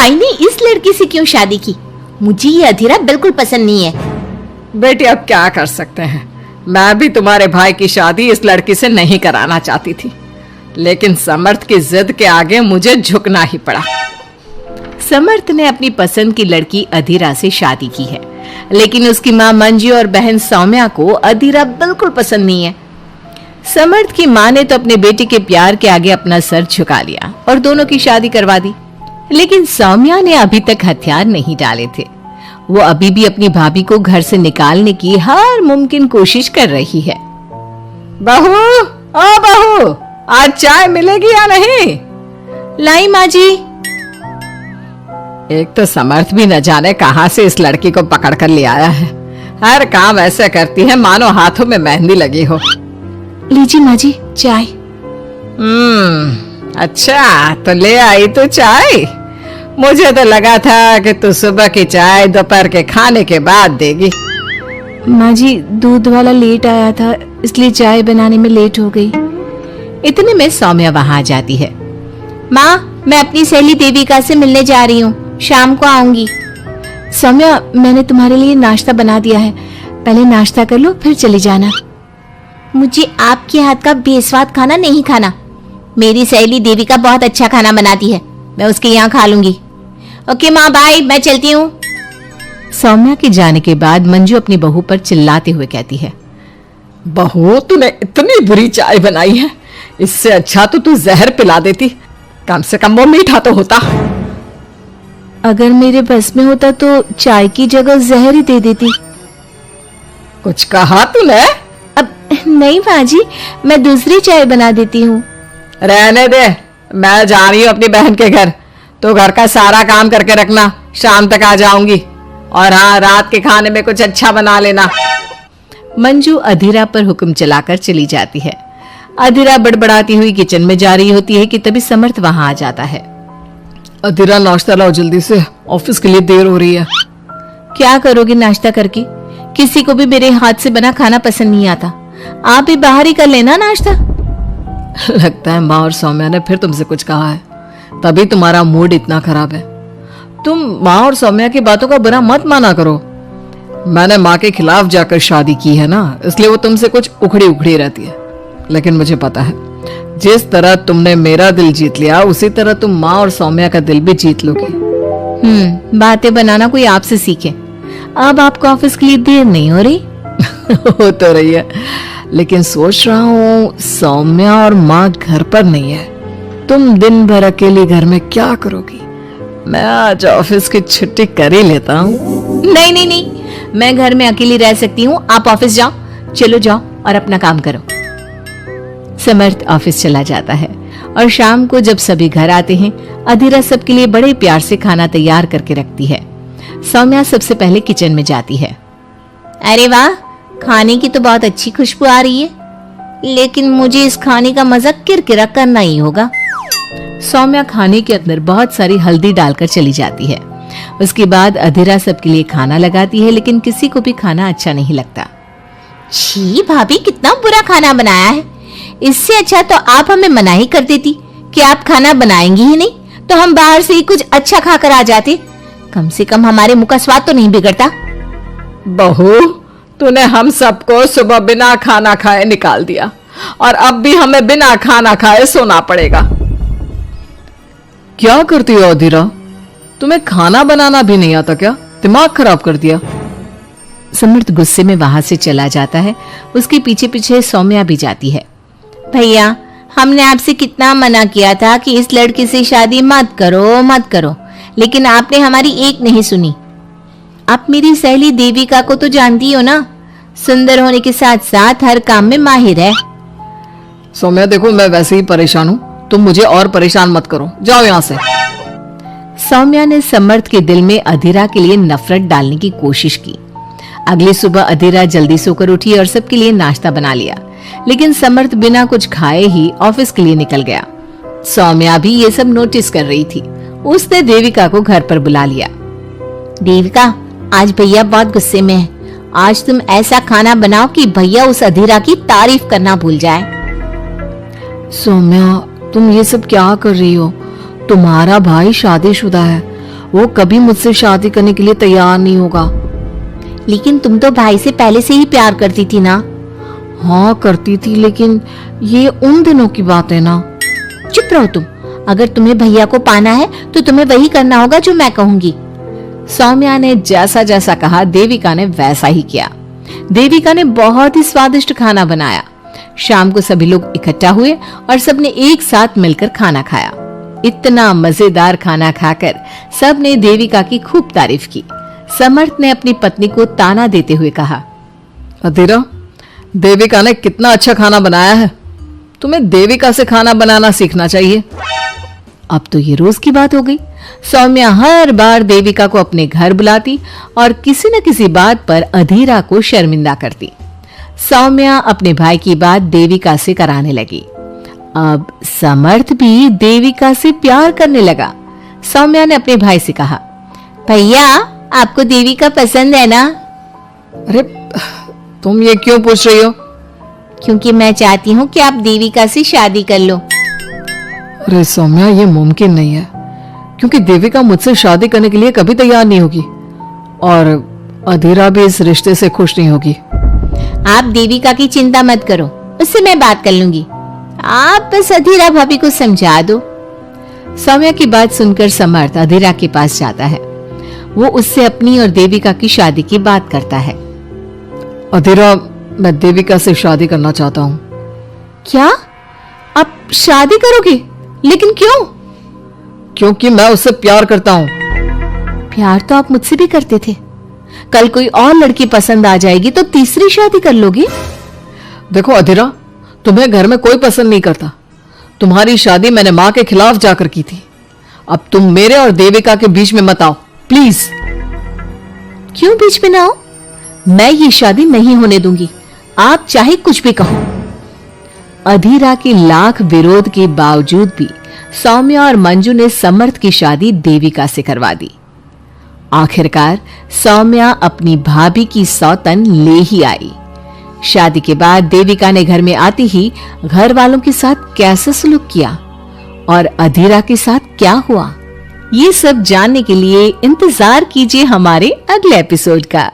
भाई ने इस लड़की से क्यों शादी की? मुझे ये अधीरा बिल्कुल पसंद नहीं है। बेटी अब क्या कर सकते हैं, मैं भी तुम्हारे भाई की शादी इस लड़की से नहीं कराना चाहती थी, लेकिन समर्थ की जिद के आगे मुझे झुकना ही पड़ा। समर्थ ने अपनी पसंद की लड़की अधीरा से शादी की है, लेकिन उसकी मां मंजू और बहन सौम्या को अधीरा बिल्कुल पसंद नहीं है। समर्थ की मां ने तो अपने बेटे के प्यार के आगे अपना सर झुका लिया और दोनों की शादी करवा दी, लेकिन सौम्या ने अभी तक हथियार नहीं डाले थे। वो अभी भी अपनी भाभी को घर से निकालने की हर मुमकिन कोशिश कर रही है। बहू, ओ बहू, आज चाय मिलेगी या नहीं? लाई माँ जी। एक तो समर्थ भी न जाने कहां से इस लड़की को पकड़ कर ले आया है। हर काम ऐसे करती है मानो हाथों में मेहंदी लगी हो। लीजिए माँ जी चाय। अच्छा तो ले आई तू चाय। मुझे तो लगा था कि तू सुबह की चाय दोपहर के खाने के बाद देगी। माँ जी दूध वाला लेट आया था, इसलिए चाय बनाने में लेट हो गई। इतने में सौम्या वहां आ जाती है। माँ, मैं अपनी सहेली देविका से मिलने जा रही हूँ, शाम को आऊंगी। सौम्या, मैंने तुम्हारे लिए नाश्ता बना दिया है, पहले नाश्ता कर लो फिर चली जाना। मुझे आपके हाथ का बेस्वाद खाना नहीं खाना। मेरी सहेली देविका बहुत अच्छा खाना बनाती है, मैं उसके यहाँ खा लूंगी। ओके माँ, बाय, मैं चलती हूँ। सौम्या के जाने के बाद मंजू अपनी बहू पर चिल्लाते हुए कहती है, बहू तूने इतनी बुरी चाय बनाई है, इससे अच्छा तो तू जहर पिला देती, कम से कम वो मीठा तो होता। अगर मेरे बस में होता तो चाय की जगह जहर ही दे देती। कुछ कहा तूने? अब नहीं माँ जी, मैं दूसरी चाय बना देती हूँ। रहने दे, मैं जा रही हूँ अपनी बहन के घर, तो घर का सारा काम करके रखना, शाम तक आ जाऊंगी। और हाँ, रात के खाने में कुछ अच्छा बना लेना। मंजू अधीरा पर हुक्म चलाकर चली जाती है। अधीरा बड़बड़ाती हुई किचन में जा रही होती है कि तभी समर्थ वहां आ जाता है। अधीरा नाश्ता लाओ जल्दी से, ऑफिस के लिए देर हो रही है। क्या करोगे नाश्ता करके? किसी को भी मेरे हाथ से बना खाना पसंद नहीं आता, आप भी बाहर ही कर लेना नाश्ता। लगता है माँ और सौम्या ने फिर तुमसे कुछ कहा है, तभी तुम्हारा मूड इतना खराब है। तुम माँ और सौम्या की बातों का बुरा मत माना करो। मैंने माँ के खिलाफ जाकर शादी की है ना, इसलिए वो तुमसे कुछ उखड़ी उखड़ी रहती है। लेकिन मुझे पता है, जिस तरह तुमने मेरा दिल जीत लिया, उसी तरह तुम माँ और सौम्या का दिल भी जीत लोगी। बातें बनाना कोई आपसे सीखे। अब आपको ऑफिस के लिए देर नहीं हो रही? हो तो रही है, लेकिन सोच रहा हूँ सौम्या और माँ घर पर नहीं है, तुम दिन भर अकेली घर में क्या करोगी? मैं आज ऑफिस की छुट्टी कर ही लेता हूँ। नहीं नहीं नहीं, मैं घर में अकेली रह सकती हूँ, आप ऑफिस जाओ। चलो जाओ और अपना काम करो। समर्थ ऑफिस चला जाता है और शाम को जब सभी घर आते हैं, अधीरा सबके लिए बड़े प्यार से खाना तैयार करके रखती है। सौम्या सबसे पहले किचन में जाती है। अरे वाह, खाने की तो बहुत अच्छी खुशबू आ रही है, लेकिन मुझे इस खाने का मजा किरकिरा करना ही होगा। सौम्या खाने के अंदर बहुत सारी हल्दी डालकर चली जाती है। उसके बाद अधीरा सबके लिए खाना लगाती है, लेकिन किसी को भी खाना अच्छा नहीं लगता। छी भाभी, कितना बुरा खाना बनाया है। इससे अच्छा तो आप हमें मना ही कर देती कि आप खाना बनाएंगी ही नहीं, तो हम बाहर से ही कुछ अच्छा खाकर आ जाते। कम से कम हमारे मुंह का स्वाद तो नहीं बिगड़ता। बहू, तूने हम सबको सुबह बिना खाना खाए निकाल दिया, और अब भी हमें बिना खाना खाए सोना पड़ेगा। क्या करती हो अधीरा? तुम्हें खाना बनाना भी नहीं आता क्या? दिमाग खराब कर दिया। समर्थ गुस्से में वहां से चला जाता है। उसके पीछे पीछे सौम्या भी जाती है। भैया, हमने आपसे कितना मना किया था कि इस लड़के से शादी मत करो मत करो, लेकिन आपने हमारी एक नहीं सुनी। आप मेरी सहेली देविका को तो जानती हो ना, सुंदर होने के साथ साथ हर काम में माहिर है। सौम्या देखो, मैं वैसे ही परेशान हूँ, तुम मुझे और परेशान मत करो, जाओ यहाँ से। सौम्या ने समर्थ के दिल में अधीरा के लिए नफरत डालने की कोशिश की। अगली सुबह अधीरा जल्दी सोकर उठी और सबके लिए नाश्ता बना लिया, लेकिन समर्थ बिना कुछ खाए ही ऑफिस के लिए निकल गया। सौम्या भी ये सब नोटिस कर रही थी। उसने देविका को घर पर बुला लिया। देविका, आज भैया बहुत गुस्से में है। आज तुम ऐसा खाना बनाओ कि भैया उस अधीरा की तारीफ करना भूल जाए। सौम्या, तुम ये सब क्या कर रही हो? तुम्हारा भाई शादीशुदा है वो कभी मुझसे शादी करने के लिए तैयार नहीं होगा। लेकिन तुम तो भाई से पहले से ही प्यार करती थी ना। हाँ करती थी, लेकिन ये उन दिनों की बात है ना। चुप रहो तुम। अगर तुम्हें भैया को पाना है तो तुम्हें वही करना होगा जो मैं कहूंगी। सौम्या ने जैसा जैसा कहा देविका ने वैसा ही किया। देविका ने बहुत ही स्वादिष्ट खाना बनाया। शाम को सभी लोग इकट्ठा हुए और सबने एक साथ मिलकर खाना खाया। इतना मजेदार खाना खाकर सबने देविका की खूब तारीफ की। समर्थ ने अपनी पत्नी को ताना देते हुए कहा, अधीरा, देविका ने कितना अच्छा खाना बनाया है। तुम्हें देविका से खाना बनाना सीखना चाहिए। अब तो ये रोज की बात हो गई। सौम्या हर बार देविका को अपने घर बुलाती और किसी न किसी बात पर अधीरा को शर्मिंदा करती। सौम्या अपने भाई की बात देविका से कराने लगी। अब समर्थ भी देविका से प्यार करने लगा। सौम्या ने अपने भाई से कहा, भैया आपको देविका पसंद है ना? अरे तुम ये क्यों पूछ रही हो? क्योंकि मैं चाहती हूँ कि आप देविका से शादी कर लो। अरे सौम्या, ये मुमकिन नहीं है, क्योंकि देविका मुझसे शादी करने के लिए कभी तैयार नहीं होगी और अधीरा भी इस रिश्ते से खुश नहीं होगी। आप देविका की चिंता मत करो, उससे मैं बात कर लूंगी। आप बस अधीरा भाभी को समझा दो। सौम्या की बात सुनकर समर्थ अधीरा के पास जाता है। वो उससे अपनी और देविका की शादी की बात करता है। अधीरा, मैं देविका से शादी करना चाहता हूँ। क्या? आप शादी करोगे? लेकिन क्यों? क्योंकि मैं उससे प्यार करता हूँ। प्यार तो आप मुझसे भी करते थे। कल कोई और लड़की पसंद आ जाएगी तो तीसरी शादी कर लोगे? देखो अधीरा, तुम्हें घर में कोई पसंद नहीं करता। तुम्हारी शादी मैंने माँ के खिलाफ जाकर की थी। अब तुम मेरे और देविका के बीच में मत आओ, प्लीज। क्यों बीच में ना आओ? मैं ये शादी नहीं होने दूंगी, आप चाहे कुछ भी कहो। अधीरा के लाख विरोध के बावजूद भी सौम्या और मंजू ने समर्थ की शादी देविका से करवा दी। आखिरकार सौम्या अपनी भाभी की सौतन ले ही आई। शादी के बाद देविका ने घर में आते ही घर वालों के साथ कैसा सलूक किया और अधीरा के साथ क्या हुआ, ये सब जानने के लिए इंतजार कीजिए हमारे अगले एपिसोड का।